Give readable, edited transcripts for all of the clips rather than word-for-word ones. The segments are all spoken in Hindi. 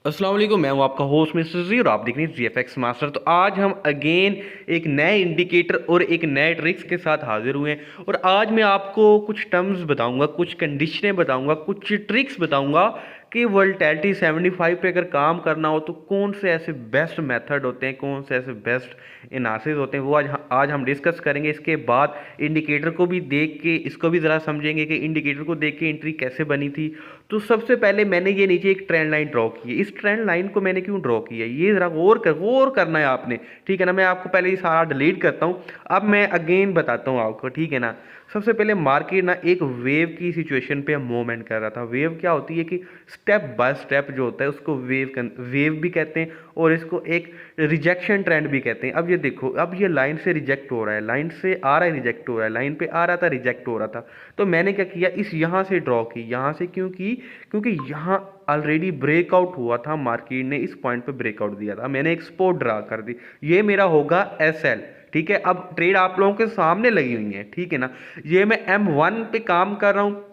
अस्सलाम वालेकुम, मैं हूं आपका होस्ट मिस्टर जी और आप देख रहे हैं जीएफएक्स मास्टर। तो आज हम अगेन एक नए इंडिकेटर और एक नए ट्रिक्स के साथ हाजिर हुए हैं और आज मैं आपको कुछ टर्म्स बताऊंगा, कुछ कंडीशनें बताऊंगा, कुछ ट्रिक्स बताऊंगा कि वोल्टैलिटी 75 पे अगर काम करना हो तो कौन से ऐसे बेस्ट मेथड होते हैं, कौन से ऐसे बेस्ट एनालिसिस होते हैं, वो आज हम डिस्कस करेंगे। इसके बाद इंडिकेटर को भी देख के इसको भी ज़रा समझेंगे कि इंडिकेटर को देख के एंट्री कैसे बनी थी। तो सबसे पहले मैंने ये नीचे एक ट्रेंड लाइन ड्रॉ की है। इस ट्रेंड लाइन को मैंने क्यों ड्रॉ किया है ये ज़रा गौर करना है आपने, ठीक है ना। मैं आपको पहले ये सारा डिलीट करता हूँ, अब मैं अगेन बताता हूँ आपको, ठीक है ना। सबसे पहले मार्केट ना एक वेव की सिचुएशन पे मूवमेंट कर रहा था। वेव क्या होती है कि स्टेप बाय स्टेप जो होता है उसको वेव भी कहते हैं और इसको एक रिजेक्शन ट्रेंड भी कहते हैं। अब ये देखो, अब ये लाइन से रिजेक्ट हो रहा है, लाइन से आ रहा है, रिजेक्ट हो रहा है, लाइन पे आ रहा था, रिजेक्ट हो रहा था। तो मैंने क्या किया, इस यहाँ से ड्रॉ की, यहाँ से क्यों की, क्योंकि यहाँ ऑलरेडी ब्रेकआउट हुआ था, मार्केट ने इस पॉइंट पे ब्रेकआउट दिया था, मैंने एक स्पॉट ड्रा कर दी, ये मेरा होगा एसएल, ठीक है। अब ट्रेड आप लोगों के सामने लगी हुई है, ठीक है ना। ये मैं M1 पे काम कर रहा हूँ।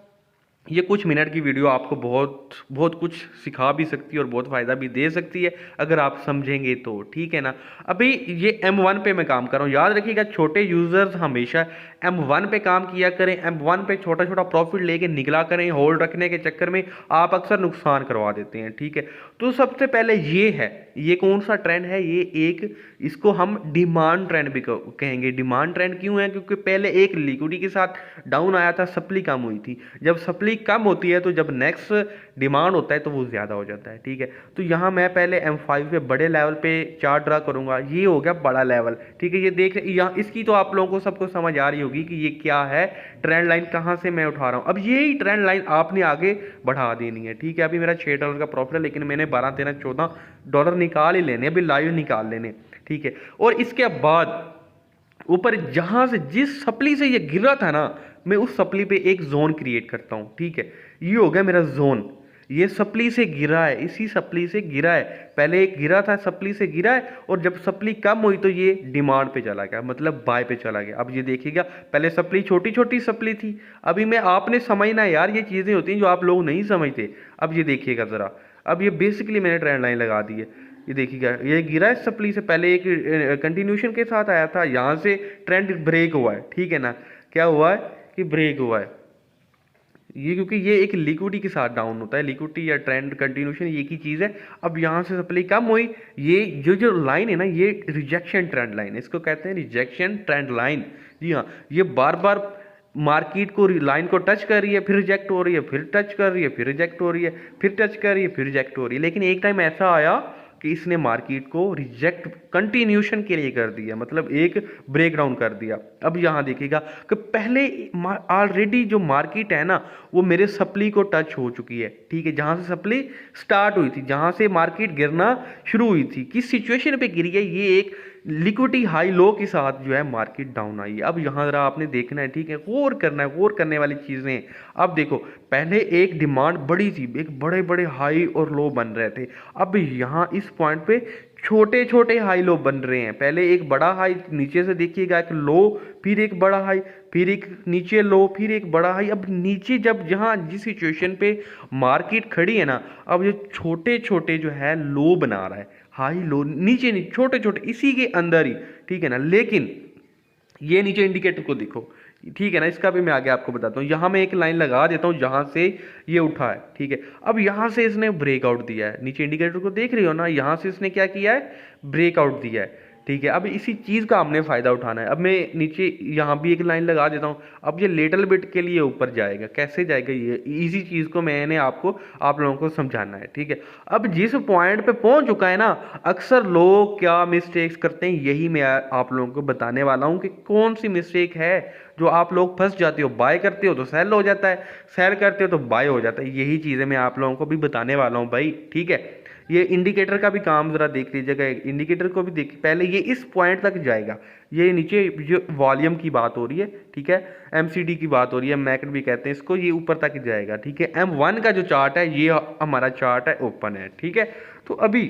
ये कुछ मिनट की वीडियो आपको बहुत बहुत कुछ सिखा भी सकती है और बहुत फ़ायदा भी दे सकती है अगर आप समझेंगे तो, ठीक है ना। अभी ये M1 पे मैं काम कर रहा हूँ, याद रखिएगा छोटे यूज़र्स हमेशा M1 पे काम किया करें। M1 पे छोटा छोटा प्रॉफिट लेके निकला करें, होल्ड रखने के चक्कर में आप अक्सर नुकसान करवा देते हैं, ठीक है। तो सबसे पहले ये है, ये कौन सा ट्रेंड है, ये एक, इसको हम डिमांड ट्रेंड भी कहेंगे। डिमांड ट्रेंड क्यों है, क्योंकि पहले एक लिक्विडिटी के साथ डाउन आया था, सप्लाई कम हुई थी। जब सप्लाई कम होती है तो जब नेक्स्ट डिमांड होता है तो वो ज़्यादा हो जाता है, ठीक है। तो यहाँ मैं पहले M5 पे बड़े लेवल पे चार्ट ड्रा करूँगा, ये हो गया बड़ा लेवल, ठीक है। ये देख यहाँ इसकी तो आप लोगों को सबको समझ आ रही होगी कि ये क्या है, ट्रेंड लाइन कहाँ से मैं उठा रहा हूँ। अब यही ट्रेंड लाइन आपने आगे बढ़ा देनी है, ठीक है। अभी मेरा $6 का प्रॉफिट है, लेकिन मैंने 12, 13, $14 निकाल ही लेने, अभी लाइव निकाल लेने, ठीक है। और इसके बाद ऊपर जहां से जिस सप्ली से ये गिरा था ना, मैं उस सप्ली पे एक जोन क्रिएट करता हूं, ठीक है। ये हो गया मेरा जोन, ये सप्ली से गिरा है, इसी सप्ली से गिरा है, पहले एक गिरा था, सप्ली से गिरा है, और जब सप्ली कम हुई तो ये डिमांड पे चला गया, मतलब बाय पे चला गया। अब ये देखिएगा, पहले सप्ली छोटी छोटी सप्ली थी। अभी मैं आपने समझना यार, ये चीज़ें होती हैं जो आप लोग नहीं समझते। अब ये देखिएगा ज़रा, अब ये बेसिकली मैंने ट्रेंड लाइन लगा दी है। ये देखिएगा, ये गिरा है सप्ली से, पहले एक कंटिन्यूशन के साथ आया था, यहाँ से ट्रेंड ब्रेक हुआ है, ठीक है ना। क्या हुआ है कि ब्रेक हुआ है ये, क्योंकि ये एक लिक्विडिटी के साथ डाउन होता है, लिक्विडिटी या ट्रेंड कंटिन्यूशन एक ही चीज़ है। अब यहाँ से सप्लाई कम हुई, ये जो लाइन है ना, ये रिजेक्शन ट्रेंड लाइन है, इसको कहते हैं रिजेक्शन ट्रेंड लाइन। जी हाँ, ये बार बार मार्केट को लाइन को टच कर रही है, फिर रिजेक्ट हो रही है, फिर टच कर रही है, फिर रिजेक्ट हो रही है, फिर टच कर रही है, फिर रिजेक्ट हो रही है। लेकिन एक टाइम ऐसा आया कि इसने मार्केट को रिजेक्ट कंटिन्यूशन के लिए कर दिया, मतलब एक ब्रेक डाउन कर दिया। अब यहाँ देखिएगा कि पहले ऑलरेडी जो मार्केट है ना, वो मेरे सप्ली को टच हो चुकी है, ठीक है। जहाँ से सप्ली स्टार्ट हुई थी, जहाँ से मार्केट गिरना शुरू हुई थी, किस सिचुएशन पे गिरी है, ये एक लिक्विडिटी हाई लो के साथ जो है मार्केट डाउन आई है। अब यहाँ जरा आपने देखना है, ठीक है, गौर करना है, गौर करने वाली चीज़ें। अब देखो, पहले एक डिमांड बड़ी थी, एक बड़े बड़े हाई और लो बन रहे थे। अब यहाँ इस पॉइंट पे छोटे छोटे हाई लो बन रहे हैं। पहले एक बड़ा हाई, नीचे से देखिएगा एक लो, फिर एक बड़ा हाई, फिर एक नीचे लो, फिर एक बड़ा हाई। अब नीचे जब जहाँ जिस सिचुएशन पे मार्केट खड़ी है ना, अब ये छोटे छोटे जो है लो बना रहा है, हाई लो, नीचे नहीं, छोटे छोटे इसी के अंदर ही, ठीक है ना। लेकिन ये नीचे इंडिकेटर को देखो, ठीक है ना, इसका भी मैं आगे आपको बताता हूँ। यहाँ मैं एक लाइन लगा देता हूँ जहाँ से ये उठा है, ठीक है। अब यहाँ से इसने ब्रेकआउट दिया है, नीचे इंडिकेटर को देख रही हो ना, यहाँ से इसने क्या किया है, ब्रेकआउट दिया है, ठीक है। अब इसी चीज़ का हमने फ़ायदा उठाना है। अब मैं नीचे यहाँ भी एक लाइन लगा देता हूँ। अब ये लिटिल बिट के लिए ऊपर जाएगा, कैसे जाएगा, ये इसी चीज़ को मैंने आप लोगों को समझाना है, ठीक है। अब जिस पॉइंट पे पहुँच चुका है ना, अक्सर लोग क्या मिस्टेक्स करते हैं, यही मैं आप लोगों को बताने वाला हूँ कि कौन सी मिस्टेक है जो आप लोग फंस जाते हो। बाय करते हो तो सेल हो जाता है, सेल करते हो तो बाय हो जाता है। यही चीज़ें मैं आप लोगों को भी बताने वाला हूँ भाई, ठीक है। ये इंडिकेटर का भी काम ज़रा देख लीजिएगा, इंडिकेटर को भी देख, पहले ये इस पॉइंट तक जाएगा, ये नीचे जो वॉल्यूम की बात हो रही है, ठीक है, MCD की बात हो रही है, मैकड भी कहते हैं इसको, ये ऊपर तक जाएगा, ठीक है। M1 का जो चार्ट है, ये हमारा चार्ट है, ओपन है, ठीक है। तो अभी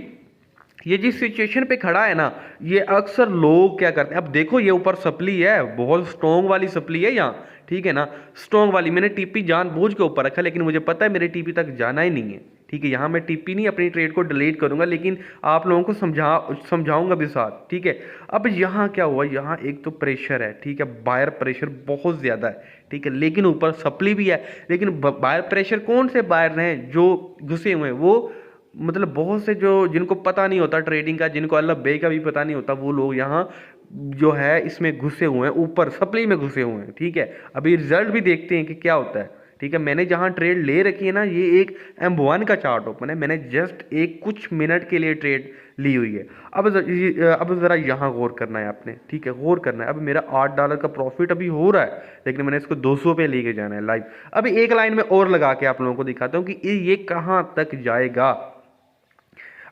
ये जिस सिचुएशन पे खड़ा है ना, ये अक्सर लोग क्या करते हैं, अब देखो ये ऊपर सप्ली है, बहुत स्ट्रॉन्ग वाली सप्ली है यहाँ, ठीक है ना, स्ट्रॉन्ग वाली। मैंने टीपी जानबूझ के ऊपर रखा, लेकिन मुझे पता है मेरे टीपी तक जाना ही नहीं है, ठीक है। यहाँ मैं टीपी नहीं अपनी ट्रेड को डिलीट करूँगा, लेकिन आप लोगों को समझाऊंगा भी साथ, ठीक है। अब यहाँ क्या हुआ, यहाँ एक तो प्रेशर है, ठीक है, बायर प्रेशर बहुत ज़्यादा है, ठीक है, लेकिन ऊपर सप्ली भी है। लेकिन बायर प्रेशर कौन से बायर हैं जो घुसे हुए हैं, वो मतलब बहुत से जो जिनको पता नहीं होता ट्रेडिंग का, जिनको अल्लाह बे का भी पता नहीं होता, वो लोग यहाँ जो है इसमें घुसे हुए हैं, ऊपर सप्लाई में घुसे हुए हैं, ठीक है। अभी रिजल्ट भी देखते हैं कि क्या होता है, ठीक है। मैंने जहाँ ट्रेड ले रखी है ना, ये एक M1 का चार्ट ओपन है, मैंने जस्ट एक कुछ मिनट के लिए ट्रेड ली हुई है। अब ज़रा यहाँ गौर करना है आपने, ठीक है, गौर करना है। अब मेरा $8 का प्रॉफिट अभी हो रहा है, लेकिन मैंने इसको 200 पे लेके जाना है लाइव। अभी एक लाइन में और लगा के आप लोगों को दिखाता हूँ कि ये कहाँ तक जाएगा।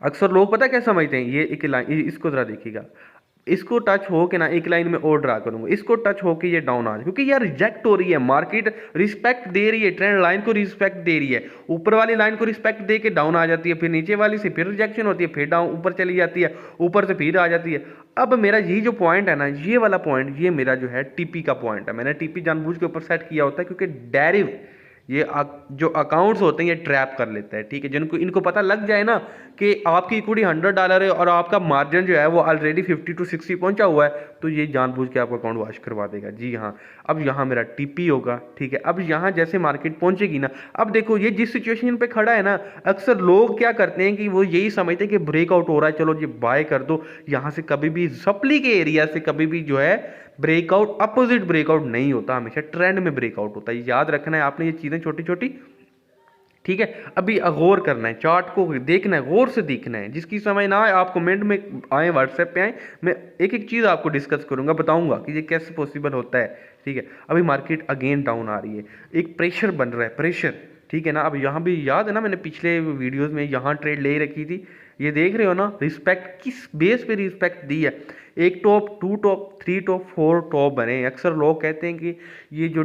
अक्सर लोग पता क्या समझते हैं, ये एक लाइन, इसको ज़रा देखिएगा, इसको टच हो के ना एक लाइन में और ड्रा करूंगा, इसको टच हो के ये डाउन आ जाए, क्योंकि यार रिजेक्ट हो रही है, मार्केट रिस्पेक्ट दे रही है, ट्रेंड लाइन को रिस्पेक्ट दे रही है, ऊपर वाली लाइन को रिस्पेक्ट दे के डाउन आ जाती है, फिर नीचे वाली से फिर रिजेक्शन होती है, फिर डाउन ऊपर चली जाती है, ऊपर से फिर आ जाती है। अब मेरा ये जो पॉइंट है ना, ये वाला पॉइंट, ये मेरा जो है टीपी का पॉइंट है। मैंने टीपी जानबूझ के ऊपर सेट किया होता है, क्योंकि डेरिव ये जो अकाउंट्स होते हैं ये ट्रैप कर लेते हैं, ठीक है। जिनको इनको पता लग जाए ना कि आपकी इक्विटी $100 है और आपका मार्जिन जो है वो ऑलरेडी 50 to 60 पहुंचा हुआ है, तो ये जानबूझ के आपका अकाउंट वॉश करवा देगा। जी हाँ, अब यहाँ मेरा टीपी होगा, ठीक है। अब यहाँ जैसे मार्केट पहुंचेगी ना, अब देखो ये जिस सिचुएशन पे खड़ा है ना, अक्सर लोग क्या करते हैं कि वो यही समझते हैं कि ब्रेकआउट हो रहा है, चलो ये बाय कर दो। यहाँ से कभी भी सप्ली के एरिया से कभी भी जो है ब्रेकआउट, अपोजिट ब्रेकआउट नहीं होता, हमेशा ट्रेंड में ब्रेकआउट होता है। याद रखना है आपने ये चीज़ें छोटी छोटी, ठीक है। अभी गौर करना है, चार्ट को देखना है, गौर से देखना है। जिसकी समझ ना आए आप कमेंट में आए, व्हाट्सएप पे आए, मैं एक एक चीज़ आपको डिस्कस करूंगा, बताऊंगा कि ये कैसे पॉसिबल होता है, ठीक है। अभी मार्केट अगेन डाउन आ रही है, एक प्रेशर बन रहा है, प्रेशर, ठीक है ना। अब यहाँ भी याद है ना, मैंने पिछले वीडियोज़ में यहाँ ट्रेड ले रखी थी, ये देख रहे हो ना, रिस्पेक्ट किस बेस पे रिस्पेक्ट दी है। एक टॉप, 2 टॉप, 3 टॉप, 4 टॉप बने। अक्सर लोग कहते हैं कि ये जो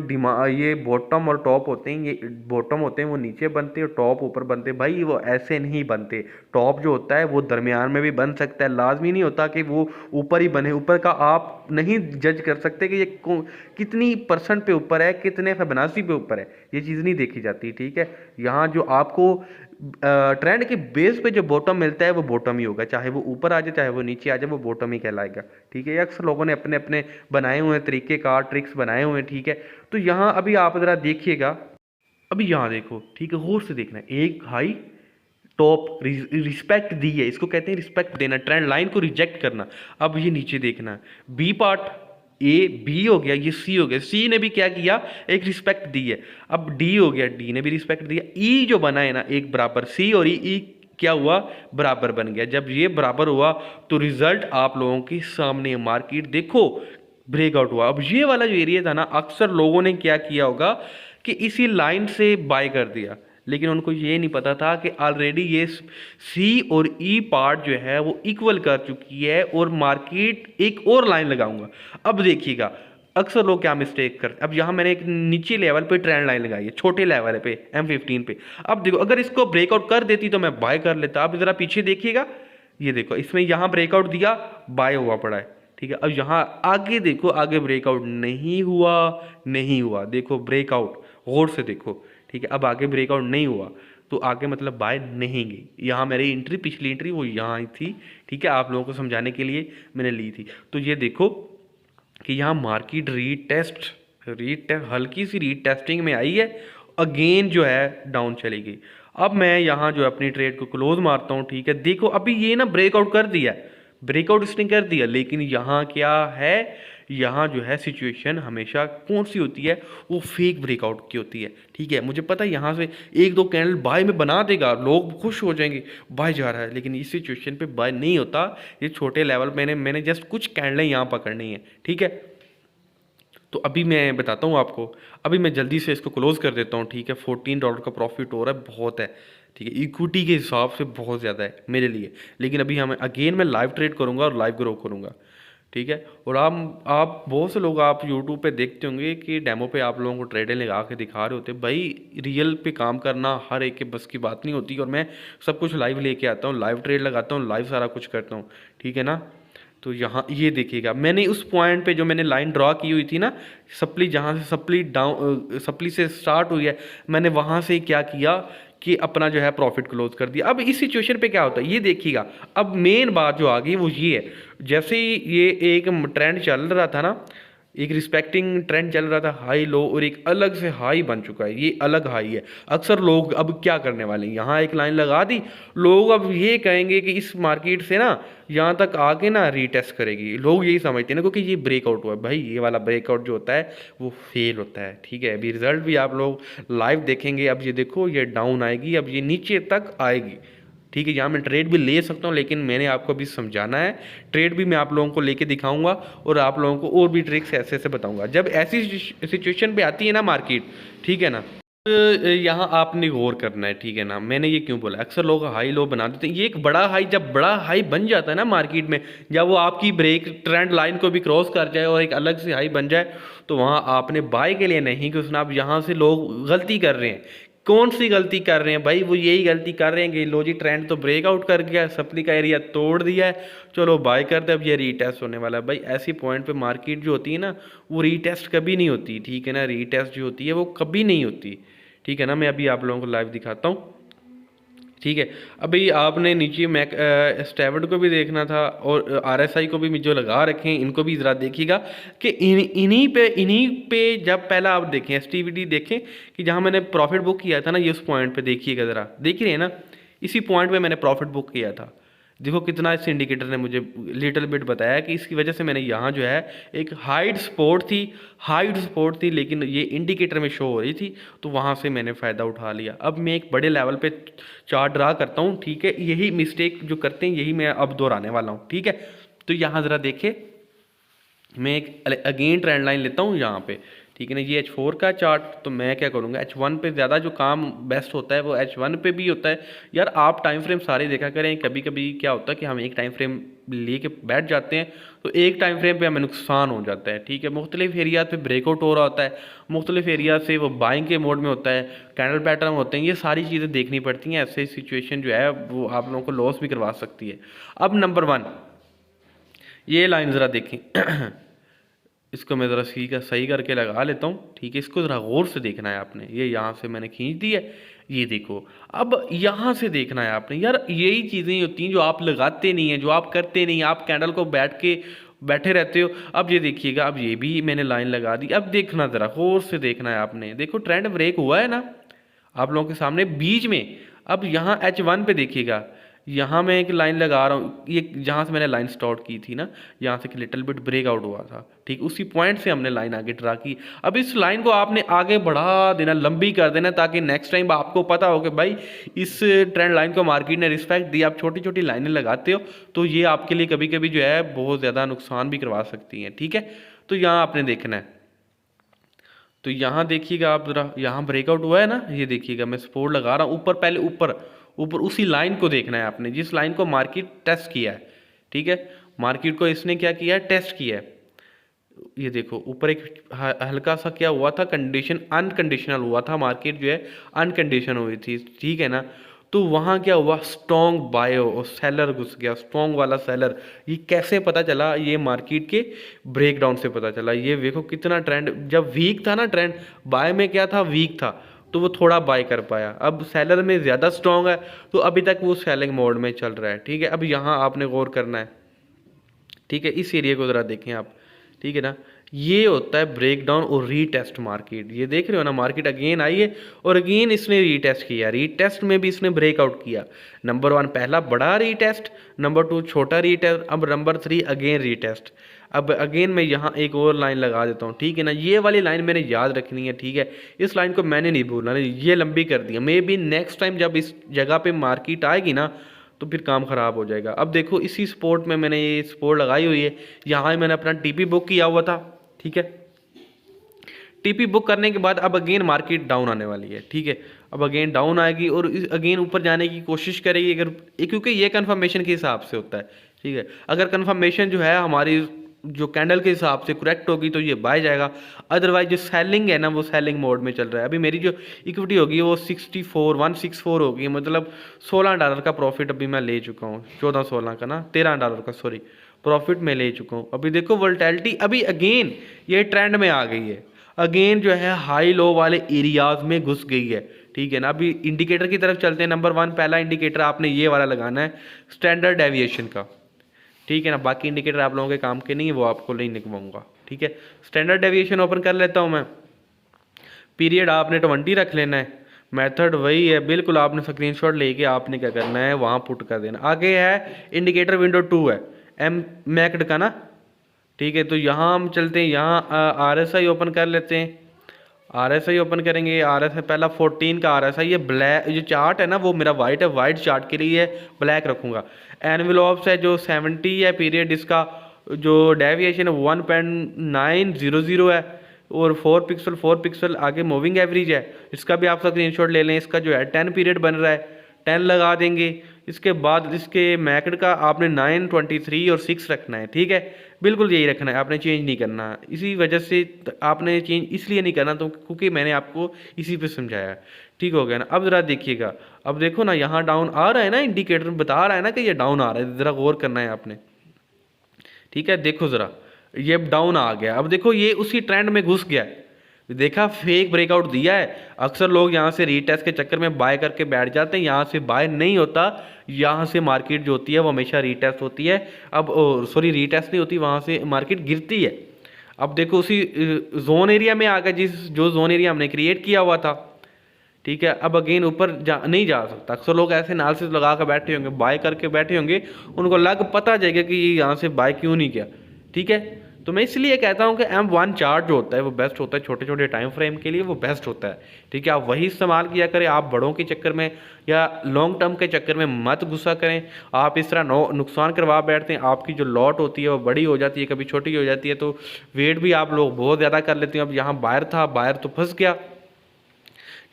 ये बॉटम और टॉप होते हैं, ये बॉटम होते हैं वो नीचे बनते हैं और टॉप ऊपर बनते हैं। भाई वो ऐसे नहीं बनते। टॉप जो होता है वो दरमियान में भी बन सकता है, लाजमी नहीं होता कि वो ऊपर ही बने। ऊपर का आप नहीं जज कर सकते कि ये कितनी परसेंट पे ऊपर है, कितने फिबोनाची पे ऊपर है, ये चीज़ नहीं देखी जाती, ठीक है। यहाँ जो आपको ट्रेंड के बेस पे जो बॉटम मिलता है वो बॉटम ही होगा, चाहे वो ऊपर आ जाए चाहे वो नीचे आ जाए, वो बॉटम ही कहलाएगा, ठीक है। ये अक्सर लोगों ने अपने अपने बनाए हुए तरीके कार ट्रिक्स बनाए हुए हैं, ठीक है। तो यहाँ अभी आप ज़रा देखिएगा, अभी यहाँ देखो, ठीक है, गौर से देखना है। एक हाई टॉप रिस्पेक्ट दी है, इसको कहते हैं रिस्पेक्ट देना, ट्रेंड लाइन को रिजेक्ट करना। अब ये नीचे देखना है, बी पार्ट, ए बी हो गया, ये सी हो गया, सी ने भी क्या किया, एक रिस्पेक्ट दी है। अब डी हो गया, डी ने भी रिस्पेक्ट दिया। ई जो बना है ना एक बराबर, सी और ई क्या हुआ, बराबर बन गया। जब ये बराबर हुआ तो रिजल्ट आप लोगों के सामने, मार्केट देखो ब्रेकआउट हुआ। अब ये वाला जो एरिया था ना, अक्सर लोगों ने क्या किया होगा कि इसी लाइन से बाय कर दिया, लेकिन उनको ये नहीं पता था कि ऑलरेडी ये सी और ई पार्ट जो है वो इक्वल कर चुकी है और मार्केट एक और लाइन लगाऊंगा। अब देखिएगा अक्सर लोग क्या मिस्टेक करते, अब यहाँ मैंने एक नीचे लेवल पे ट्रेंड लाइन लगाई है, छोटे लेवल पे M15 पे। अब देखो अगर इसको ब्रेकआउट कर देती तो मैं बाय कर लेता। अब ज़रा पीछे देखिएगा, ये देखो इसमें यहाँ ब्रेकआउट दिया, बाय हुआ पड़ा है, ठीक है। अब यहाँ आगे देखो, आगे ब्रेकआउट नहीं हुआ, नहीं हुआ, देखो ब्रेकआउट, गौर से देखो, ठीक है। अब आगे ब्रेकआउट नहीं हुआ तो आगे मतलब बाय नहीं गई। यहाँ मेरी एंट्री, पिछली एंट्री वो यहाँ ही थी, ठीक है, आप लोगों को समझाने के लिए मैंने ली थी। तो ये देखो कि यहाँ मार्केट रीटेस्ट हल्की सी रीटेस्टिंग में आई है, अगेन जो है डाउन चली गई। अब मैं यहाँ जो अपनी ट्रेड को क्लोज मारता हूँ, ठीक है। देखो अभी ये ना ब्रेकआउट कर दिया, ब्रेकआउट इसने कर दिया, लेकिन यहाँ क्या है, यहाँ जो है सिचुएशन हमेशा कौन सी होती है, वो फेक ब्रेकआउट की होती है, ठीक है। मुझे पता है यहाँ से एक दो कैंडल बाय में बना देगा, लोग खुश हो जाएंगे बाय जा रहा है, लेकिन इस सिचुएशन पे बाय नहीं होता। ये छोटे लेवल मैंने जस्ट कुछ कैंडलें यहाँ पकड़नी है, ठीक है। तो अभी मैं बताता हूँ आपको, अभी मैं जल्दी से इसको क्लोज कर देता हूँ, ठीक है। $14 का प्रॉफिट हो रहा है, बहुत है, ठीक है, इक्विटी के हिसाब से बहुत ज़्यादा है मेरे लिए। लेकिन अभी हम अगेन मैं लाइव ट्रेड करूँगा और लाइव ग्रो करूँगा, ठीक है। और आप बहुत से लोग आप यूट्यूब पे देखते होंगे कि डेमो पे आप लोगों को ट्रेडें लगा के दिखा रहे होते हैं। भाई रियल पे काम करना हर एक के बस की बात नहीं होती, और मैं सब कुछ लाइव लेके आता हूँ, लाइव ट्रेड लगाता हूँ, लाइव सारा कुछ करता हूँ, ठीक है ना। तो यहाँ ये देखिएगा, मैंने उस पॉइंट पे जो मैंने लाइन ड्रॉ की हुई थी ना, सप्ली जहाँ से सप्ली डाउन, सप्ली से स्टार्ट हुई है, मैंने वहाँ से क्या किया कि अपना जो है प्रॉफिट क्लोज कर दिया। अब इस सिचुएशन पे क्या होता है ये देखिएगा। अब मेन बात जो आ गई वो ये है, जैसे ही ये एक ट्रेंड चल रहा था ना, एक रिस्पेक्टिंग ट्रेंड चल रहा था हाई लो, और एक अलग से हाई बन चुका है, ये अलग हाई है। अक्सर लोग अब क्या करने वाले हैं, यहाँ एक लाइन लगा दी, लोग अब ये कहेंगे कि इस मार्केट से ना यहाँ तक आके ना रीटेस्ट करेगी, लोग यही समझते हैं ना, क्योंकि ये ब्रेकआउट हुआ है भाई। ये वाला ब्रेकआउट जो होता है वो फेल होता है, ठीक है। अभी रिजल्ट भी आप लोग लाइव देखेंगे। अब ये देखो ये डाउन आएगी, अब ये नीचे तक आएगी, ठीक है। यहाँ मैं ट्रेड भी ले सकता हूँ, लेकिन मैंने आपको अभी समझाना है। ट्रेड भी मैं आप लोगों को लेके दिखाऊंगा और आप लोगों को और भी ट्रिक्स ऐसे ऐसे बताऊंगा जब ऐसी सिचुएशन पे आती है ना मार्केट, ठीक है ना। यहाँ आपने गौर करना है, ठीक है ना। मैंने ये क्यों बोला, अक्सर लोग हाई लो बना देते हैं। ये एक बड़ा हाई, जब बड़ा हाई बन जाता है ना मार्केट में, जब वो आपकी ब्रेक ट्रेंड लाइन को भी क्रॉस कर जाए और एक अलग से हाई बन जाए, तो वहाँ आपने बाय के लिए नहीं घुसना। अब यहाँ से लोग गलती कर रहे हैं। कौन सी गलती कर रहे हैं भाई, वो यही गलती कर रहे हैं कि लो जी ट्रेंड तो ब्रेकआउट कर गया, सप्ली का एरिया तोड़ दिया है, चलो बाय करते, अब ये रीटेस्ट होने वाला है। भाई ऐसी पॉइंट पे मार्केट जो होती है ना, वो रीटेस्ट कभी नहीं होती, ठीक है ना। रीटेस्ट जो होती है वो कभी नहीं होती, ठीक है ना। मैं अभी आप लोगों को लाइव दिखाता हूँ, ठीक है। अभी आपने नीचे मैक स्टैवर्ड को भी देखना था और आरएसआई को भी जो लगा रखे हैं इनको भी ज़रा देखिएगा कि इन्हीं पे जब पहला आप देखें एसटीवीडी देखें कि जहाँ मैंने प्रॉफिट बुक किया था ना, ये उस पॉइंट पे देखिएगा ज़रा, देख रहे हैं ना, इसी पॉइंट पे मैंने प्रॉफिट बुक किया था। देखो कितना इस इंडिकेटर ने मुझे लिटिल बिट बताया कि इसकी वजह से मैंने यहाँ जो है एक हाइड सपोर्ट थी, लेकिन ये इंडिकेटर में शो हो रही थी, तो वहाँ से मैंने फ़ायदा उठा लिया। अब मैं एक बड़े लेवल पे चार्ट ड्रा करता हूँ, ठीक है। यही मिस्टेक जो करते हैं यही मैं अब दोहराने वाला हूँ, ठीक है। तो यहाँ ज़रा देखिए, मैं एक अगेन ट्रेंड लाइन लेता हूँ यहाँ पे, ठीक है ना। ये H4 का चार्ट, तो मैं क्या करूँगा H1 पे ज़्यादा जो काम बेस्ट होता है वो H1 पे भी होता है। यार आप टाइम फ्रेम सारे देखा करें, कभी कभी क्या होता है कि हम एक टाइम फ्रेम लेके बैठ जाते हैं तो एक टाइम फ्रेम पे हमें नुकसान हो जाता है, ठीक है। मुख्तलिफ एरिया पे ब्रेकआउट हो रहा होता है, मुख्तलिफ एरिया से वो बाइंग के मोड में होता है, कैंडल पैटर्न होते हैं, ये सारी चीज़ें देखनी पड़ती हैं। ऐसे सिचुएशन जो है वो आप लोगों को लॉस भी करवा सकती है। अब नंबर 1 ये लाइन ज़रा देखें इसको मैं ज़रा सही करके लगा लेता हूँ, ठीक है। इसको ज़रा गौर से देखना है आपने, ये यहाँ से मैंने खींच दी है, ये देखो। अब यहाँ से देखना है आपने, यार यही चीज़ें होती हैं जो आप लगाते नहीं हैं, जो आप करते नहीं, आप कैंडल को बैठे रहते हो। अब ये देखिएगा, अब ये भी मैंने लाइन लगा दी। अब देखना ज़रा गौर से देखना है आपने, देखो ट्रेंड ब्रेक हुआ है ना आप लोगों के सामने बीच में। अब यहाँ H1 पे देखिएगा, यहाँ मैं एक लाइन लगा रहा हूँ, ये जहाँ से मैंने लाइन स्टार्ट की थी ना, यहाँ से लिटिल बिट ब्रेकआउट हुआ था, ठीक। उसी पॉइंट से हमने लाइन आगे ड्रा की। अब इस लाइन को आपने आगे बढ़ा देना, लंबी कर देना, ताकि नेक्स्ट टाइम आपको पता हो कि भाई इस ट्रेंड लाइन को मार्केट ने रिस्पेक्ट दी। आप छोटी छोटी लाइनें लगाते हो तो ये आपके लिए कभी कभी जो है बहुत ज़्यादा नुकसान भी करवा सकती हैं, ठीक है। तो यहाँ आपने देखना है, तो यहाँ देखिएगा आप ज़रा, यहाँ ब्रेकआउट हुआ है ना, ये देखिएगा मैं सपोर्ट लगा रहा हूँ ऊपर, पहले ऊपर ऊपर उसी लाइन को देखना है आपने जिस लाइन को मार्केट टेस्ट किया है, ठीक है। मार्केट को इसने क्या किया है, टेस्ट किया है। ये देखो ऊपर एक हल्का सा क्या हुआ था, कंडीशन अनकंडीशनल हुआ था, मार्केट जो है अनकंडीशन हुई थी, ठीक है ना। तो वहाँ क्या हुआ, स्ट्रॉन्ग बायो और सेलर घुस गया, स्ट्रॉन्ग वाला सेलर। ये कैसे पता चला, ये मार्केट के ब्रेकडाउन से पता चला। ये देखो कितना ट्रेंड जब वीक था ना, ट्रेंड बाय में क्या था, वीक था, तो वो थोड़ा बाय कर पाया। अब सेलर में ज़्यादा स्ट्रॉन्ग है तो अभी तक वो सेलिंग मोड में चल रहा है, ठीक है। अब यहाँ आपने गौर करना है, ठीक है। इस एरिया को ज़रा देखें आप, ठीक है ना। ये होता है ब्रेकडाउन और रीटेस्ट मार्केट। ये देख रहे हो ना, मार्केट अगेन आई है और अगेन इसने रीटेस्ट किया, रीटेस्ट में भी इसने ब्रेकआउट किया। नंबर 1 पहला बड़ा रीटेस्ट, नंबर 2 छोटा रीटेस्ट, अब नंबर 3 अगेन रीटेस्ट। अब अगेन मैं यहाँ एक और लाइन लगा देता हूँ, ठीक है ना। ये वाली लाइन मैंने याद रखनी है, ठीक है। इस लाइन को मैंने नहीं भूलना, ये लंबी कर दिया। मे बी नेक्स्ट टाइम जब इस जगह पे मार्केट आएगी ना तो फिर काम ख़राब हो जाएगा। अब देखो इसी सपोर्ट में मैंने ये सपोर्ट लगाई हुई है, यहाँ मैंने अपना टीपी बुक किया हुआ था, ठीक है। टीपी बुक करने के बाद अब अगेन मार्केट डाउन आने वाली है, ठीक है। अब अगेन डाउन आएगी और अगेन ऊपर जाने की कोशिश करेगी, अगर क्योंकि ये कन्फर्मेशन के हिसाब से होता है, ठीक है। अगर कन्फर्मेशन जो है हमारी जो कैंडल के हिसाब से करेक्ट होगी तो ये बाय जाएगा, अदरवाइज जो सेलिंग है ना वो सेलिंग मोड में चल रहा है। अभी मेरी जो इक्विटी होगी वो 164 होगी, मतलब $16 का प्रॉफिट अभी मैं ले चुका हूँ, 14-16 का ना, $13 का सॉरी प्रॉफिट मैं ले चुका हूँ। अभी देखो वोलेटिलिटी अभी अगेन ये ट्रेंड में आ गई है, अगेन जो है हाई लो वाले एरियाज में घुस गई है, ठीक है ना। अभी इंडिकेटर की तरफ चलते हैं। नंबर 1 पहला इंडिकेटर आपने ये वाला लगाना है, स्टैंडर्ड डेविएशन का, ठीक है ना। बाकी इंडिकेटर आप लोगों के काम के नहीं है, वो आपको नहीं निकलवाऊंगा, ठीक है। स्टैंडर्ड डेविएशन ओपन कर लेता हूँ मैं। पीरियड आपने 20 रख लेना है। मेथड वही है बिल्कुल, आपने स्क्रीनशॉट लेके आपने क्या करना है वहाँ पुट कर देना। आगे है इंडिकेटर विंडो 2 है, एम मैक्ड का ना, ठीक है। तो यहाँ हम चलते हैं, यहाँ RSI ओपन कर लेते हैं। RSI ओपन करेंगे। RSI पहला 14 का RSI, ये ब्लैक जो चार्ट है ना वो मेरा वाइट है, वाइट चार्ट के लिए ब्लैक रखूँगा। एनवेलोप्स है जो 70 है पीरियड, इसका जो डेविएशन है 1.900 है, और 4 पिक्सल आगे मूविंग एवरेज है, इसका भी आप स्क्रीनशॉट ले लें। इसका जो है 10 पीरियड बन रहा है, 10 लगा देंगे। इसके बाद इसके मैकड का आपने 9, 23 और 6 रखना है, ठीक है। बिल्कुल यही रखना है, आपने चेंज नहीं करना। इसी वजह से आपने चेंज इसलिए नहीं करना तो क्योंकि मैंने आपको इसी पे समझाया है, ठीक हो गया ना। अब ज़रा देखिएगा, अब देखो ना यहाँ डाउन आ रहा है ना, इंडिकेटर बता रहा है ना कि ये डाउन आ रहा है, ज़रा गौर करना है आपने, ठीक है। देखो ज़रा ये डाउन आ गया, अब देखो ये उसी ट्रेंड में घुस गया है, देखा फेक ब्रेकआउट दिया है। अक्सर लोग यहाँ से रीटेस्ट के चक्कर में बाय करके बैठ जाते हैं, यहाँ से बाय नहीं होता। यहाँ से मार्केट जो होती है वो हमेशा रीटेस्ट होती है। अब सॉरी रीटेस्ट नहीं होती, वहाँ से मार्केट गिरती है। अब देखो उसी जोन एरिया में आ गया, जो जोन एरिया हमने क्रिएट किया हुआ था, ठीक है। अब अगेन ऊपर नहीं जा सकता। अक्सर लोग ऐसे एनालिसिस लगा कर बैठे होंगे, बाय करके बैठे होंगे, उनको लग पता जाएगा कि ये यहाँ से बाय क्यों नहीं किया, ठीक है। तो मैं इसलिए कहता हूँ कि M1 चार्ट जो होता है वो बेस्ट होता है, छोटे छोटे टाइम फ्रेम के लिए वो बेस्ट होता है, ठीक है। आप वही इस्तेमाल किया करें, आप बड़ों के चक्कर में या लॉन्ग टर्म के चक्कर में मत गुस्सा करें। आप इस तरह नुकसान करवा बैठते हैं, आपकी जो लॉट होती है वो बड़ी हो जाती है, कभी छोटी हो जाती है, तो वेट भी आप लोग बहुत ज़्यादा कर लेते हैं। अब यहाँ बायर था, बायर तो फंस गया,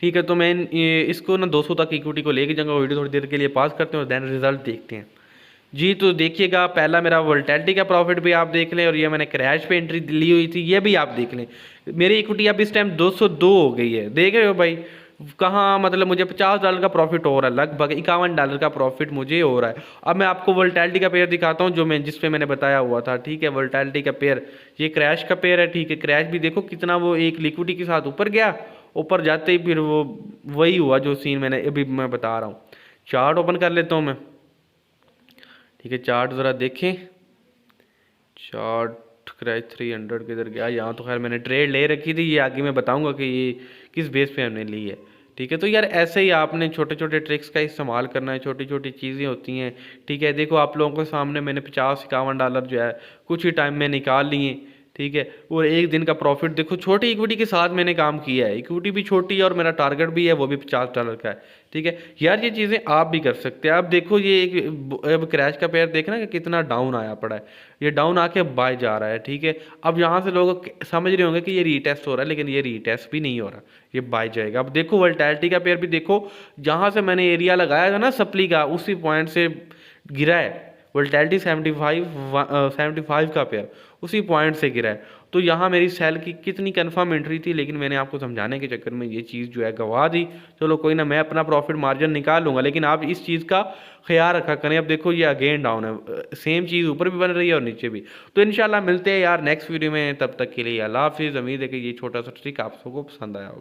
ठीक है। तो मैं इसको ना 200 तक इक्विटी को लेके जाऊँगा। वीडियो थोड़ी देर के लिए पास करते हैं और देन रिजल्ट देखते हैं जी। तो देखिएगा, पहला मेरा वोल्टेलिटी का प्रॉफिट भी आप देख लें, और ये मैंने क्रैश पे एंट्री ली हुई थी ये भी आप देख लें। मेरी इक्विटी अब इस टाइम 202 हो गई है, देख रहे हो भाई कहाँ, मतलब मुझे $50 का प्रॉफिट हो रहा है, लगभग $51 का प्रॉफिट मुझे हो रहा है। अब मैं आपको वोल्टेलिटी का पेयर दिखाता हूँ जो मैं जिस पे मैंने बताया हुआ था, ठीक है। वोल्टेलिटी का पेयर, ये क्रैश का पेयर है, ठीक है। क्रैश भी देखो कितना वो एक लिक्विडिटी के साथ ऊपर गया, ऊपर जाते ही फिर वो वही हुआ जो सीन मैंने अभी मैं बता रहा हूँ। चार्ट ओपन कर लेता हूँ मैं, ठीक है। चार्ट ज़रा देखें, चार्ट क्रैश 300 किधर गया, यहाँ तो खैर मैंने ट्रेड ले रखी थी, ये आगे मैं बताऊंगा कि ये किस बेस पे हमने ली है, ठीक है। तो यार ऐसे ही आपने छोटे छोटे ट्रिक्स का इस्तेमाल करना है, छोटी छोटी चीज़ें होती हैं, ठीक है। देखो आप लोगों के सामने मैंने $50-51 जो है कुछ ही टाइम में निकाल लिए, ठीक है। और एक दिन का प्रॉफिट देखो, छोटी इक्विटी के साथ मैंने काम किया है, इक्विटी भी छोटी है और मेरा टारगेट भी है वो भी $50 का है, ठीक है। यार ये चीज़ें आप भी कर सकते हैं। अब देखो ये एक अब क्रैश का पेयर देखना कि कितना डाउन आया पड़ा है, ये डाउन आके बाय जा रहा है, ठीक है। अब यहाँ से लोग समझ रहे होंगे कि ये रीटेस्ट हो रहा है, लेकिन ये रीटेस्ट भी नहीं हो रहा, ये बाय जाएगा। अब देखो वोल्टेलिटी का पेयर भी देखो, जहाँ से मैंने एरिया लगाया था ना सप्ली का, उसी पॉइंट से गिरा है। वोल्टेलिटी 75 का पेयर उसी पॉइंट से गिरा है। तो यहाँ मेरी सेल की कितनी कंफर्म एंट्री थी, लेकिन मैंने आपको समझाने के चक्कर में ये चीज़ जो है गवा दी। चलो कोई ना, मैं अपना प्रॉफिट मार्जिन निकाल लूँगा, लेकिन आप इस चीज़ का ख्याल रखा करें। अब देखो ये अगेन डाउन है, सेम चीज़ ऊपर भी बन रही है और नीचे भी। तो इंशाल्लाह मिलते हैं यार नेक्स्ट वीडियो में, तब तक के लिए अल्लाह हाफिज़। उम्मीद है कि ये छोटा सा ट्रिक आप सबको पसंद आया होगा।